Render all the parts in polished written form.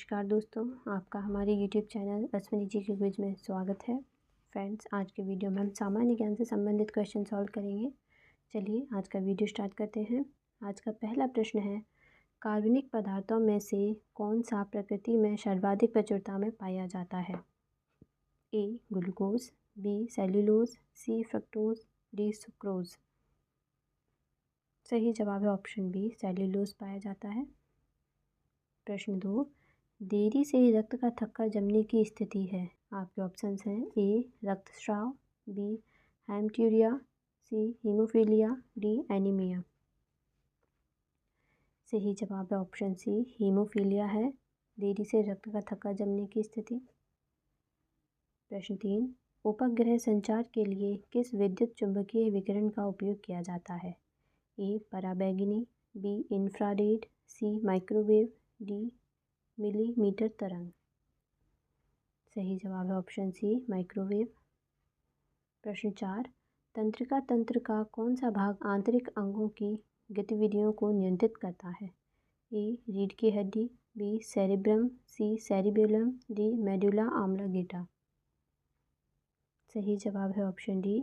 नमस्कार दोस्तों, आपका हमारे यूट्यूब चैनल अश्विनी जी के क्विज में स्वागत है। फ्रेंड्स, आज के वीडियो में हम सामान्य ज्ञान से संबंधित क्वेश्चन सॉल्व करेंगे। चलिए आज का वीडियो स्टार्ट करते हैं। आज का पहला प्रश्न है, कार्बनिक पदार्थों में से कौन सा प्रकृति में सर्वाधिक प्रचुरता में पाया जाता है? ए ग्लूकोज, बी सेल्यूलोज, सी फ्रक्टोज, डी सुक्रोज। सही जवाब है ऑप्शन बी, सेल्यूलोज पाया जाता है। प्रश्न 2, देरी से रक्त का थक्का जमने की स्थिति है। आपके ऑप्शंस हैं ए रक्तस्राव, बी हेमटूरिया, सी हीमोफीलिया, डी एनीमिया। सही जवाब है ऑप्शन सी, हीमोफीलिया है देरी से रक्त का थक्का जमने की स्थिति। प्रश्न 3, उपग्रह संचार के लिए किस विद्युत चुंबकीय विकिरण का उपयोग किया जाता है? ए पराबैंगनी, बी इंफ्रारेड, सी माइक्रोवेव, डी मिलीमीटर तरंग। सही जवाब है ऑप्शन सी, माइक्रोवेव। प्रश्न 4, तंत्रिका तंत्र का कौन सा भाग आंतरिक अंगों की गतिविधियों को नियंत्रित करता है? ए रीढ़ की हड्डी, बी सेरिब्रम, सी सेरिबेलम, डी मेडुला ऑब्लांगेटा। सही जवाब है ऑप्शन डी,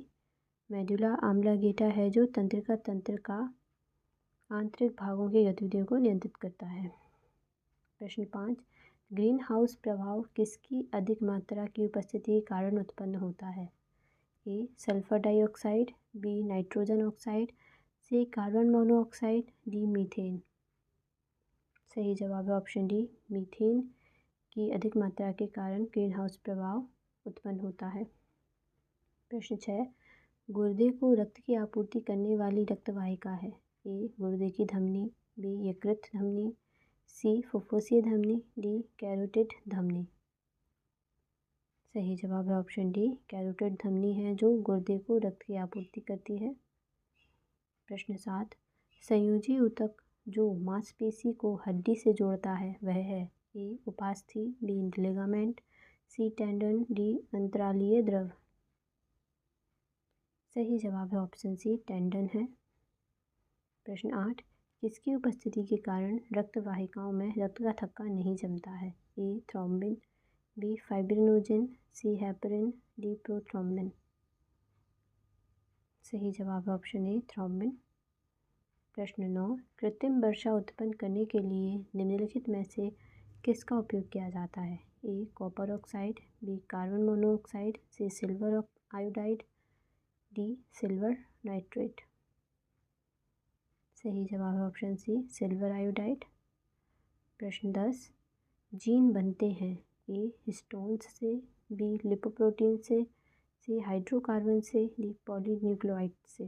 मेडुला ऑब्लांगेटा है जो तंत्रिका तंत्र का आंतरिक भागों की गतिविधियों को नियंत्रित करता है। प्रश्न 5, ग्रीन हाउस प्रभाव किसकी अधिक मात्रा की उपस्थिति के कारण उत्पन्न होता है? A sulphur dioxide, B nitrogen oxide, C carbon monoxide, D methane. सही जवाब है ऑप्शन डी, मीथेन की अधिक मात्रा के कारण ग्रीन हाउस प्रभाव उत्पन्न होता है। प्रश्न 6, गुर्दे को रक्त की आपूर्ति करने वाली रक्तवाहिका है? ए गुर्दे की धमनी, बी यकृत धमनी, सी फुफ्फुसीय धमनी, डी कैरोटिड धमनी। सही जवाब है ऑप्शन डी, कैरोटिड धमनी है जो गुर्दे को रक्त की आपूर्ति करती है। प्रश्न 7, संयोजी ऊतक जो मांसपेशी को हड्डी से जोड़ता है वह है? ए उपास्थि, बी लिगामेंट, सी टेंडन, डी अंतरालीय द्रव। सही जवाब है ऑप्शन सी, टेंडन है। प्रश्न 8, किसकी उपस्थिति के कारण रक्त वाहिकाओं में रक्त का थक्का नहीं जमता है? ए थ्रोम्बिन, बी फाइब्रिनोजन, सी हेपरिन, डी प्रोथ्रोम्बिन। सही जवाब है ऑप्शन ए, थ्रोम्बिन। प्रश्न 9, कृत्रिम वर्षा उत्पन्न करने के लिए निम्नलिखित में से किसका उपयोग किया जाता है? A copper oxide, B carbon monoxide, C silver iodide, D silver nitrate. सही जवाब है ऑप्शन सी, सिल्वर आयोडाइड। प्रश्न 10, जीन बनते हैं ए हिस्टोन्स से, बी लिपोप्रोटीन से, सी हाइड्रोकार्बन से, डी पॉलीन्यूक्लियोटाइड से।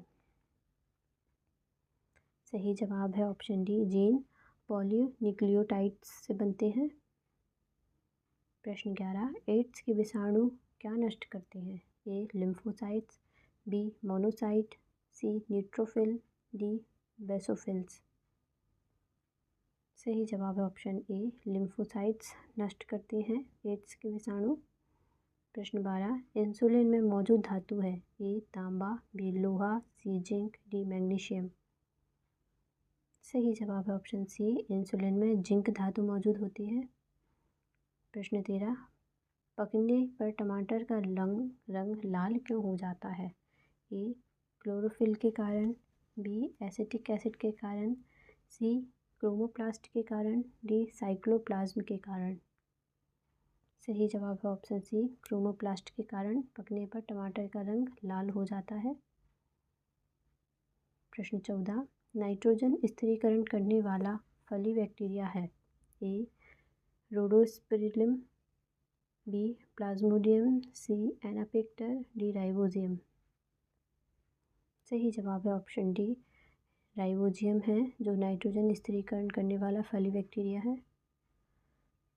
सही जवाब है ऑप्शन डी, जीन पॉलीन्यूक्लियोटाइड्स से बनते हैं। प्रश्न 11, एड्स के विषाणु क्या नष्ट करते हैं? ए लिम्फोसाइट्स, बी मोनोसाइट, सी न्यूट्रोफिल, डी बेसोफिल्स। सही जवाब है ऑप्शन ए, लिम्फोसाइट्स नष्ट करते हैं एड्स के विषाणु। प्रश्न 12, इंसुलिन में मौजूद धातु है? ए तांबा, बी लोहा, सी जिंक, डी मैग्नीशियम। सही जवाब है ऑप्शन सी, इंसुलिन में जिंक धातु मौजूद होती है। प्रश्न 13, पकने पर टमाटर का रंग लाल क्यों हो जाता है? ए क्लोरोफिल के कारण, बी एसिटिक एसिड के कारण, सी क्रोमोप्लास्ट के कारण, डी साइक्लोप्लाज्म के कारण। सही जवाब है ऑप्शन सी, क्रोमोप्लास्ट के कारण पकने पर टमाटर का रंग लाल हो जाता है। प्रश्न 14, नाइट्रोजन स्थिरीकरण करने वाला फली बैक्टीरिया है? ए रोडोस्पिरिलम, बी प्लाज्मोडियम, सी एनापेक्टर, डी राइबोजियम। सही जवाब है ऑप्शन डी, राइबोजियम है जो नाइट्रोजन स्थिरीकरण करने वाला फली बैक्टीरिया है।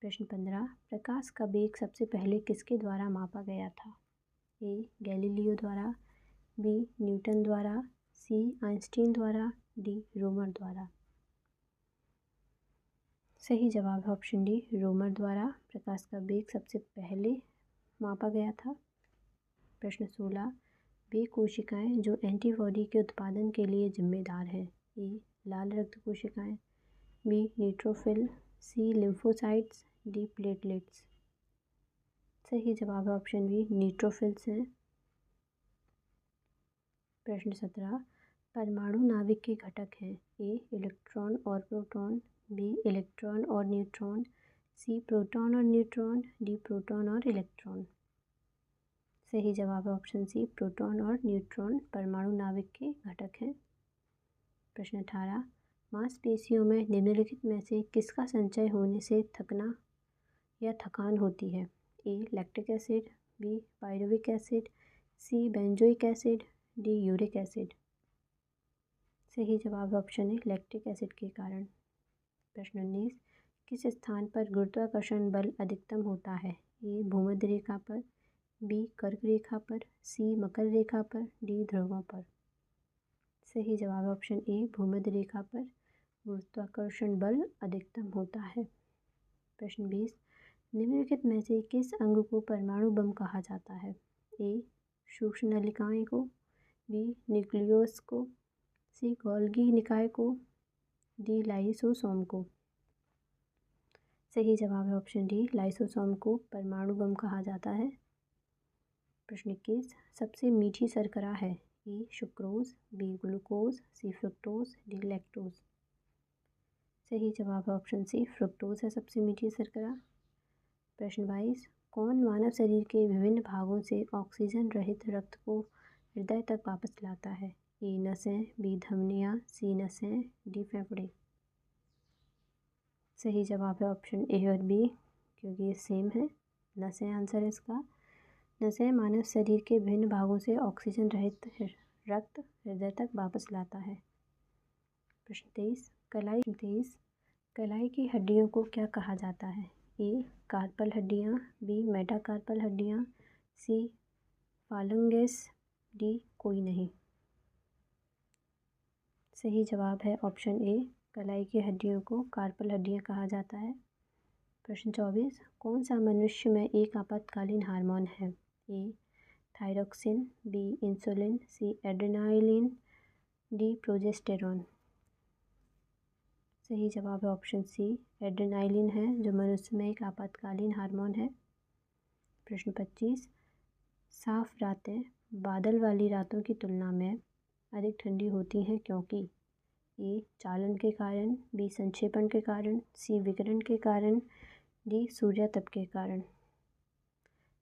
प्रश्न 15, प्रकाश का वेग सबसे पहले किसके द्वारा मापा गया था? ए गैलीलियो द्वारा, बी न्यूटन द्वारा, सी आइंस्टीन द्वारा, डी रोमर द्वारा। सही जवाब है ऑप्शन डी, रोमर द्वारा प्रकाश का वेग सबसे पहले मापा गया था। प्रश्न 16, वे कोशिकाएं जो एंटीबॉडी के उत्पादन के लिए जिम्मेदार हैं? ए लाल रक्त कोशिकाएं, बी न्यूट्रोफिल, सी लिम्फोसाइट्स, डी प्लेटलेट्स। सही जवाब है ऑप्शन बी न्यूट्रोफिल्स हैं। प्रश्न 17, परमाणु नाभिक के घटक हैं। ए इलेक्ट्रॉन और प्रोटॉन, बी इलेक्ट्रॉन और न्यूट्रॉन, सी प्रोटॉन और न्यूट्रॉन, डी प्रोटॉन और इलेक्ट्रॉन। सही जवाब है ऑप्शन सी प्रोटॉन और न्यूट्रॉन परमाणु नाभिक के घटक हैं। प्रश्न 18, मांसपेशियों में निम्नलिखित में से किसका संचय होने से थकना या थकान होती है। A lactic acid, B pyruvic acid, C benzoic acid, D uric acid. सही जवाब है ऑप्शन ए लैक्टिक एसिड के कारण। प्रश्न 19, किस स्थान पर गुरुत्वाकर्षण बल अधिकतम होता है। ए भूमध्य रेखा पर, बी कर्क रेखा पर, सी मकर रेखा पर, डी ध्रुवों पर। सही जवाब है ऑप्शन ए भूमध्य रेखा पर गुरुत्वाकर्षण बल अधिकतम होता है। प्रश्न 20, निम्नलिखित में से किस अंग को परमाणु बम कहा जाता है। ए सूक्ष्म नलिकाएं को, बी न्यूक्लियस को, सी गोल्गी निकाय को, डी लाइसोसोम को। सही जवाब है ऑप्शन डी लाइसोसोम को परमाणु बम कहा जाता है। प्रश्न 21, सबसे मीठी शर्करा है। ए सुक्रोज, बी ग्लूकोज, सी फ्रुक्टोज, डी लैक्टोज। सही जवाब है ऑप्शन सी फ्रुक्टोज है सबसे मीठी शर्करा। प्रश्न 22, कौन मानव शरीर के विभिन्न भागों से ऑक्सीजन रहित रक्त को हृदय तक वापस लाता है। ए नसें, बी धमनियाँ, सी नसें, डी फेफड़े। सही जवाब है ऑप्शन ए और बी क्योंकि ये सेम है। नसें आंसर है इसका। नसें मानव शरीर के विभिन्न भागों से ऑक्सीजन रहित रक्त हृदय तक वापस लाता है। प्रश्न 23, कलाई की हड्डियों को क्या कहा जाता है। ए कार्पल हड्डियाँ, बी मेटाकार्पल हड्डियाँ, सी फालंगेस, डी कोई नहीं। सही जवाब है ऑप्शन ए कलाई की हड्डियों को कार्पल हड्डियाँ कहा जाता है। प्रश्न 24, कौन सा मनुष्य में एक आपातकालीन हार्मोन है। ए थायरोक्सिन, बी इंसुलिन, सी एड्रेनालिन, डी प्रोजेस्टेरॉन। सही जवाब है ऑप्शन सी एड्रेनालिन है जो मनुष्य में एक आपातकालीन हार्मोन है। प्रश्न 25, साफ रातें बादल वाली रातों की तुलना में अधिक ठंडी होती हैं क्योंकि। ए चालन के कारण, बी संक्षेपण के कारण, सी विकिरण के कारण, डी सूर्यातप के कारण।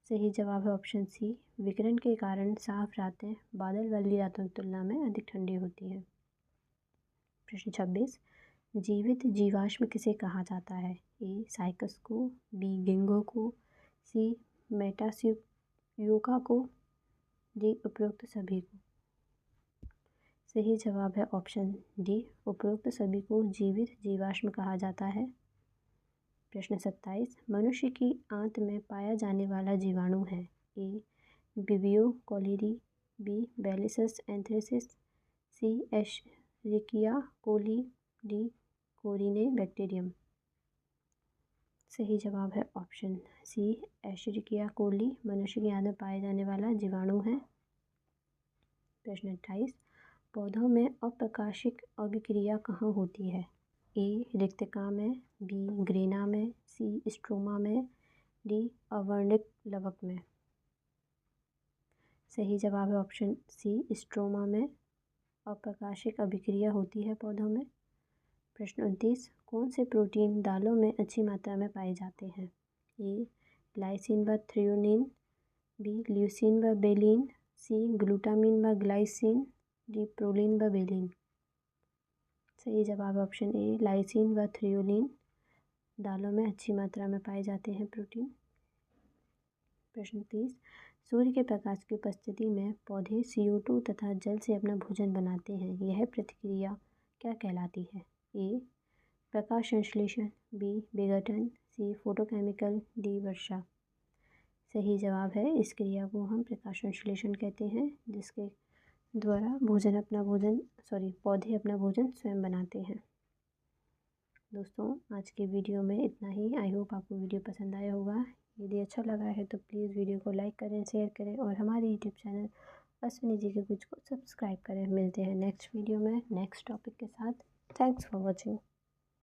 सही जवाब है ऑप्शन सी विकिरण के कारण साफ रातें बादल वाली रातों की तुलना में अधिक ठंडी होती है। प्रश्न 26, जीवित जीवाश्म किसे कहा जाता है। ए साइकस को, बी गिंगो को, सी मेटासियोका को, डी उपरोक्त सभी को। सही जवाब है ऑप्शन डी उपरोक्त सभी को जीवित जीवाश्म कहा जाता है। प्रश्न 27, मनुष्य की आंत में पाया जाने वाला जीवाणु है। ए विबियो कोलेरी, बी बैलिसस एंथ्रेसिस, सी एशरिकिया कोली, डी कोरिने बैक्टीरियम। सही जवाब है ऑप्शन सी एशरिकिया कोली मनुष्य की आंत में पाया जाने वाला जीवाणु है। प्रश्न 28, पौधों में अप्रकाशिक अभिक्रिया कहाँ होती है। ए रिक्तिका में, बी ग्रेना में, सी स्ट्रोमा में, डी अवर्णिक लवक में। सही जवाब है ऑप्शन सी स्ट्रोमा में अप्रकाशिक अभिक्रिया होती है पौधों में। प्रश्न 29, कौन से प्रोटीन दालों में अच्छी मात्रा में पाए जाते हैं। ए लाइसिन व थ्रियोनिन, बी ल्यूसिन व बेलिन, सी ग्लूटामिन व ग्लाइसिन, डी प्रोलिन व बेलिन। सही जवाब ऑप्शन ए लाइसिन व थ्रियोलिन दालों में अच्छी मात्रा में पाए जाते हैं प्रोटीन। प्रश्न 30, सूर्य के प्रकाश की उपस्थिति में पौधे CO2 तथा जल से अपना भोजन बनाते हैं। यह प्रतिक्रिया क्या कहलाती है। ए प्रकाश संश्लेषण, बी विघटन, सी फोटोकेमिकल, डी वर्षा। सही जवाब है इस क्रिया को हम प्रकाश संश्लेषण कहते हैं जिसके द्वारा पौधे अपना भोजन स्वयं बनाते हैं। दोस्तों आज के वीडियो में इतना ही। आई होप आपको वीडियो पसंद आया होगा। यदि अच्छा लगा है तो प्लीज़ वीडियो को लाइक करें, शेयर करें और हमारे यूट्यूब चैनल अश्विनी जी के कुछ को सब्सक्राइब करें। मिलते हैं नेक्स्ट वीडियो में नेक्स्ट टॉपिक के साथ। Thanks for watching.